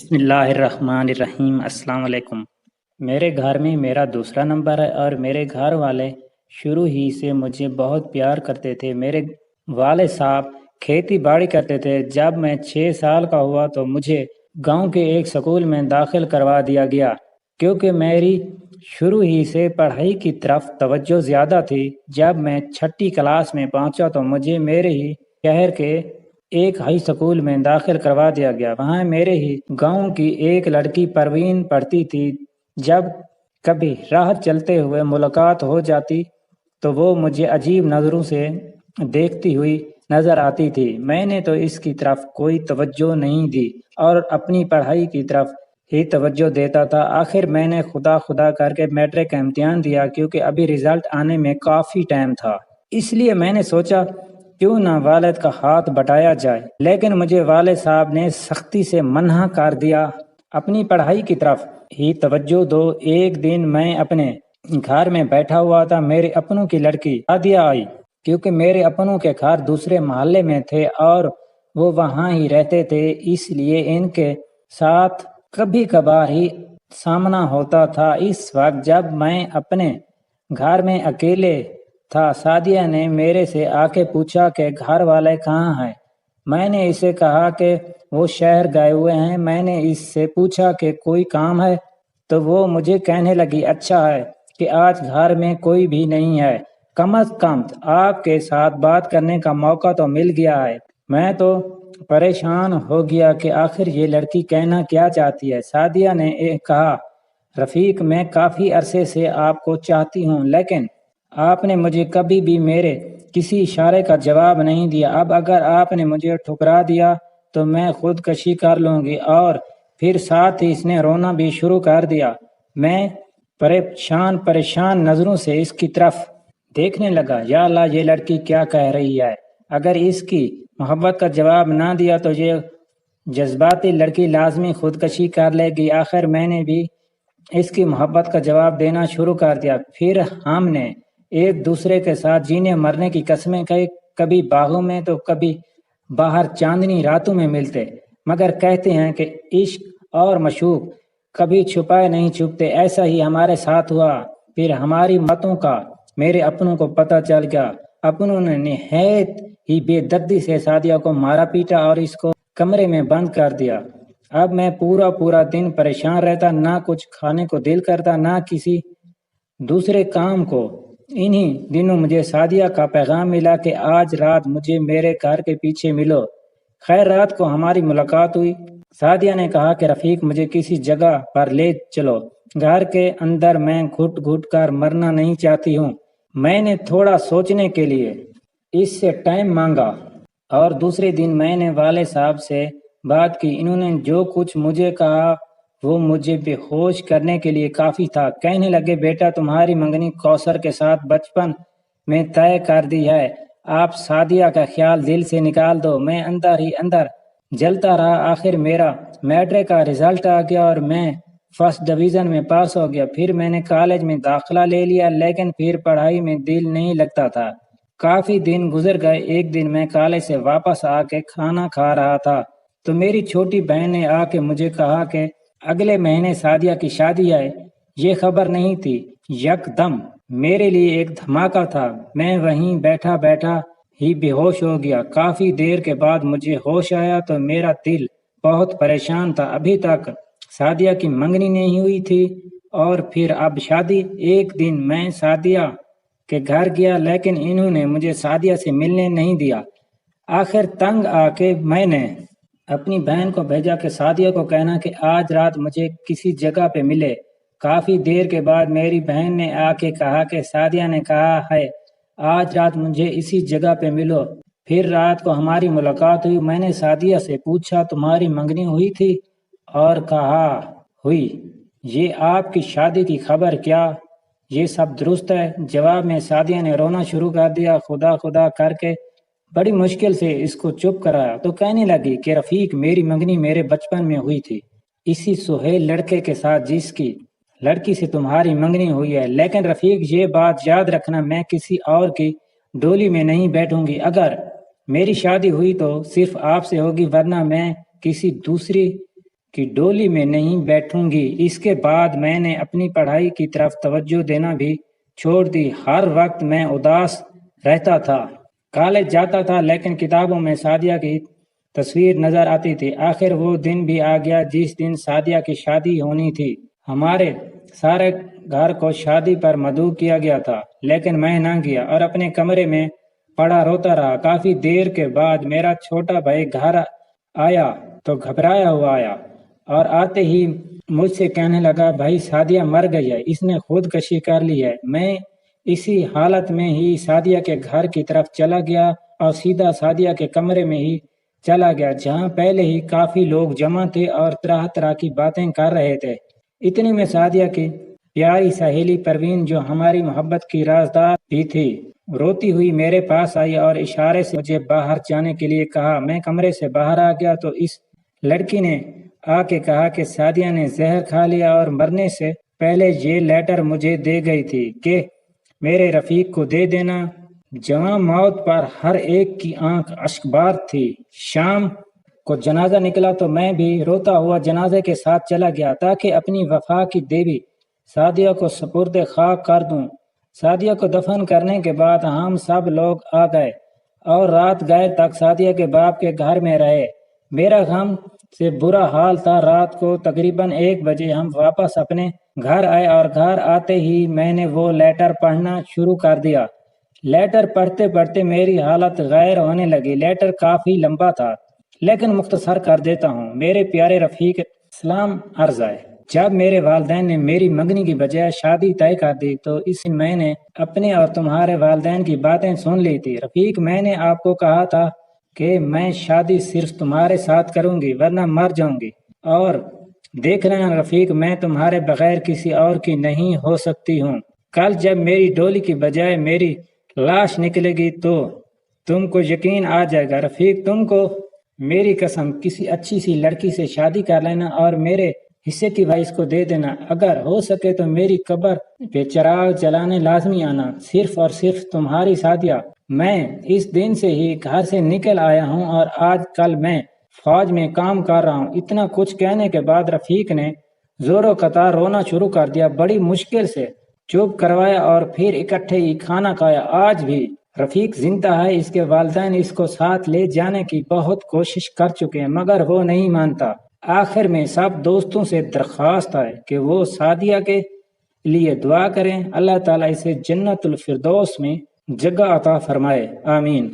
بسم اللہ الرحمن الرحیم۔ السلام علیکم۔ میرے گھر میں میرا دوسرا نمبر ہے اور میرے گھر والے شروع ہی سے مجھے بہت پیار کرتے تھے۔ میرے والد صاحب کھیتی باڑی کرتے تھے۔ جب میں 6 سال کا ہوا تو مجھے گاؤں کے ایک سکول میں داخل کروا دیا گیا، کیونکہ میری شروع ہی سے پڑھائی کی طرف توجہ زیادہ تھی۔ جب میں 6ٹھی کلاس میں پہنچا تو مجھے میرے ہی شہر کے ایک ہائی سکول میں داخل کروا دیا گیا۔ وہاں میرے ہی گاؤں کی ایک لڑکی پروین پڑھتی تھی۔ جب کبھی راہ چلتے ہوئے ملاقات ہو جاتی تو وہ مجھے عجیب نظروں سے دیکھتی ہوئی نظر آتی تھی۔ میں نے تو اس کی طرف کوئی توجہ نہیں دی اور اپنی پڑھائی کی طرف ہی توجہ دیتا تھا۔ آخر میں نے خدا کر کے میٹرک کا امتحان دیا، کیونکہ ابھی رزلٹ آنے میں کافی ٹائم تھا۔ اس لیے میں نے سوچا کیوں نہ والد کا ہاتھ بٹایا جائے، لیکن مجھے والد صاحب نے سختی سے منع کر دیا۔ اپنی پڑھائی کی طرف ہی توجہ دو۔ ایک دن میں اپنے گھر میں بیٹھا ہوا تھا، میرے اپنوں کی لڑکی شادیہ آئی، کیونکہ میرے اپنوں کے گھر دوسرے محلے میں تھے اور وہ وہاں ہی رہتے تھے، اس لیے ان کے ساتھ کبھی کبھار ہی سامنا ہوتا تھا۔ اس وقت جب میں اپنے گھر میں اکیلے تھا، شادیہ نے میرے سے آ کے پوچھا کہ گھر والے کہاں ہیں۔ میں نے اسے کہا کہ وہ شہر گئے ہوئے ہیں۔ میں نے اس سے پوچھا کہ کوئی کام ہے تو وہ مجھے کہنے لگی، اچھا ہے کہ آج گھر میں کوئی بھی نہیں ہے، کم از کم آپ کے ساتھ بات کرنے کا موقع تو مل گیا ہے۔ میں تو پریشان ہو گیا کہ آخر یہ لڑکی کہنا کیا چاہتی ہے۔ شادیہ نے کہا، رفیق میں کافی عرصے سے آپ کو چاہتی ہوں، لیکن آپ نے مجھے کبھی بھی میرے کسی اشارے کا جواب نہیں دیا۔ اب اگر آپ نے مجھے ٹھکرا دیا تو میں خودکشی کر لوں گی۔ اور پھر ساتھ ہی اس نے رونا بھی شروع کر دیا۔ میں پریشان نظروں سے اس کی طرف دیکھنے لگا۔ یا اللہ، یہ لڑکی کیا کہہ رہی ہے؟ اگر اس کی محبت کا جواب نہ دیا تو یہ جذباتی لڑکی لازمی خودکشی کر لے گی۔ آخر میں نے بھی اس کی محبت کا جواب دینا شروع کر دیا۔ پھر ہم نے ایک دوسرے کے ساتھ جینے مرنے کی قسمیں کھائی، کبھی باغوں میں تو کبھی باہر چاندنی راتوں میں ملتے، مگر کہتے ہیں کہ عشق اور معشوق کبھی چھپائے نہیں چھپتے۔ ایسا ہی ہمارے ساتھ ہوا۔ پھر ہماری باتوں کا میرے اپنوں کو پتہ چل گیا۔ اپنوں نے نہایت ہی بے دردی سے شادیہ کو مارا پیٹا اور اس کو کمرے میں بند کر دیا۔ اب میں پورا دن پریشان رہتا، نہ کچھ کھانے کو دل کرتا، نہ کسی دوسرے کام کو۔ انہی دنوں مجھے شادیہ کا پیغام ملا کہ آج رات مجھے میرے گھر کے پیچھے ملو۔ خیر رات کو ہماری ملاقات ہوئی۔ شادیہ نے کہا کہ رفیق مجھے کسی جگہ پر لے چلو، گھر کے اندر میں گھٹ کر مرنا نہیں چاہتی ہوں۔ میں نے تھوڑا سوچنے کے لیے اس سے ٹائم مانگا اور دوسرے دن میں نے والد صاحب سے بات کی۔ انہوں نے جو کچھ مجھے کہا وہ مجھے بے ہوش کرنے کے لیے کافی تھا۔ کہنے لگے، بیٹا تمہاری منگنی کوثر کے ساتھ بچپن میں طے کر دی ہے، آپ شادیہ کا خیال دل سے نکال دو۔ میں اندر ہی اندر جلتا رہا۔ آخر میرا میٹرک کا رزلٹ آ گیا اور میں فرسٹ ڈویژن میں پاس ہو گیا۔ پھر میں نے کالج میں داخلہ لے لیا، لیکن پھر پڑھائی میں دل نہیں لگتا تھا۔ کافی دن گزر گئے۔ ایک دن میں کالج سے واپس آ کے کھانا کھا رہا تھا تو میری چھوٹی بہن نے آ کے مجھے کہا کہ اگلے مہینے شادیہ کی شادی ہے۔ یہ خبر نہیں تھی۔ یکدم میرے لیے ایک دھماکہ تھا۔ میں وہیں بیٹھا ہی بے ہوش ہو گیا۔ کافی دیر کے بعد مجھے ہوش آیا تو میرا دل بہت پریشان تھا۔ ابھی تک شادیہ کی منگنی نہیں ہوئی تھی اور پھر اب شادی۔ ایک دن میں شادیہ کے گھر گیا، لیکن انہوں نے مجھے شادیہ سے ملنے نہیں دیا۔ آخر تنگ آ کے میں نے اپنی بہن کو بھیجا کہ شادیہ کو کہنا کہ آج رات مجھے کسی جگہ پہ ملے۔ کافی دیر کے بعد میری بہن نے آ کے کہا کہ شادیہ نے کہا ہے آج رات مجھے اسی جگہ پہ ملو۔ پھر رات کو ہماری ملاقات ہوئی۔ میں نے شادیہ سے پوچھا، تمہاری منگنی ہوئی تھی؟ اور کہا ہوئی۔ یہ آپ کی شادی کی خبر کیا یہ سب درست ہے؟ جواب میں شادیہ نے رونا شروع کر دیا۔ خدا کر کے بڑی مشکل سے اس کو چپ کرایا تو کہنے لگی کہ رفیق میری منگنی میرے بچپن میں ہوئی تھی، اسی سہیل لڑکے کے ساتھ جس کی لڑکی سے تمہاری منگنی ہوئی ہے۔ لیکن رفیق یہ بات یاد رکھنا، میں کسی اور کی ڈولی میں نہیں بیٹھوں گی۔ اگر میری شادی ہوئی تو صرف آپ سے ہوگی، ورنہ میں کسی دوسری کی ڈولی میں نہیں بیٹھوں گی۔ اس کے بعد میں نے اپنی پڑھائی کی طرف توجہ دینا بھی چھوڑ دی۔ ہر وقت میں اداس رہتا تھا۔ کالج جاتا تھا لیکن کتابوں میں سعدیہ کی تصویر نظر آتی تھی۔ آخر وہ دن بھی آ گیا جس دن سعدیہ کی شادی ہونی تھی۔ ہمارے سارے گھر کو شادی پر مدعو کیا گیا تھا لیکن میں نہ گیا اور اپنے کمرے میں پڑا روتا رہا۔ کافی دیر کے بعد میرا چھوٹا بھائی گھر آیا تو گھبرایا ہوا آیا اور آتے ہی مجھ سے کہنے لگا، بھائی سعدیہ مر گئی ہے، اس نے خودکشی کر لی ہے۔ میں اسی حالت میں ہی سعدیہ کے گھر کی طرف چلا گیا اور سیدھا سعدیہ کے کمرے میں ہی چلا گیا جہاں پہلے ہی کافی لوگ جمع تھے اور طرح طرح کی باتیں کر رہے تھے۔ اتنی میں سعدیہ کی پیاری سہیلی پروین، جو ہماری محبت کی رازدار بھی تھی، روتی ہوئی میرے پاس آئی اور اشارے سے مجھے باہر جانے کے لیے کہا۔ میں کمرے سے باہر آ گیا تو اس لڑکی نے آ کے کہا کہ سعدیہ نے زہر کھا لیا اور مرنے سے پہلے یہ لیٹر مجھے دے گئی تھی کہ میرے رفیق کو دے دینا۔ جہاں موت پر ہر ایک کی آنکھ اشکبار تھی۔ شام کو جنازہ نکلا تو میں بھی روتا ہوا جنازے کے ساتھ چلا گیا تاکہ اپنی وفا کی دیوی سعدیہ کو سپرد خاک کر دوں۔ سعدیہ کو دفن کرنے کے بعد ہم سب لوگ آ گئے اور رات گئے تک سعدیہ کے باپ کے گھر میں رہے۔ میرا غم سے برا حال تھا۔ رات کو تقریباً 1 بجے ہم واپس اپنے گھر آئے اور گھر آتے ہی میں نے وہ لیٹر پڑھنا شروع کر دیا۔ لیٹر پڑھتے پڑھتے میری حالت غیر ہونے لگی۔ لیٹر کافی لمبا تھا لیکن مختصر کر دیتا ہوں۔ میرے پیارے رفیق، سلام عرض ہے۔ جب میرے والدین نے میری منگنی کی بجائے شادی طے کر دی تو اس میں نے اپنے اور تمہارے والدین کی باتیں سن لی تھی۔ رفیق، میں نے آپ کو کہا تھا کہ میں شادی صرف تمہارے ساتھ کروں گی ورنہ مر جاؤں گی، اور دیکھ لینا رفیق، میں تمہارے بغیر کسی اور کی نہیں ہو سکتی ہوں۔ کل جب میری ڈولی کی بجائے میری لاش نکلے گی تو تم کو یقین آ جائے گا۔ رفیق، تم کو میری قسم، کسی اچھی سی لڑکی سے شادی کر لینا اور میرے حصے کی وائس کو دے دینا۔ اگر ہو سکے تو میری قبر پہ چراغ جلانے لازمی آنا، صرف اور صرف تمہاری سعدیہ۔ میں اس دن سے ہی گھر سے نکل آیا ہوں اور آج کل میں فوج میں کام کر رہا ہوں۔ اتنا کچھ کہنے کے بعد رفیق نے زور و قطار رونا شروع کر دیا۔ بڑی مشکل سے چپ کروایا اور پھر اکٹھے ہی کھانا کھایا۔ آج بھی رفیق زندہ ہے۔ اس کے والدین اس کو ساتھ لے جانے کی بہت کوشش کر چکے ہیں مگر وہ نہیں مانتا۔ آخر میں سب دوستوں سے درخواست ہے کہ وہ سعدیہ کے لیے دعا کریں۔ اللہ تعالیٰ اسے جنت الفردوس میں جگہ عطا فرمائے، آمین۔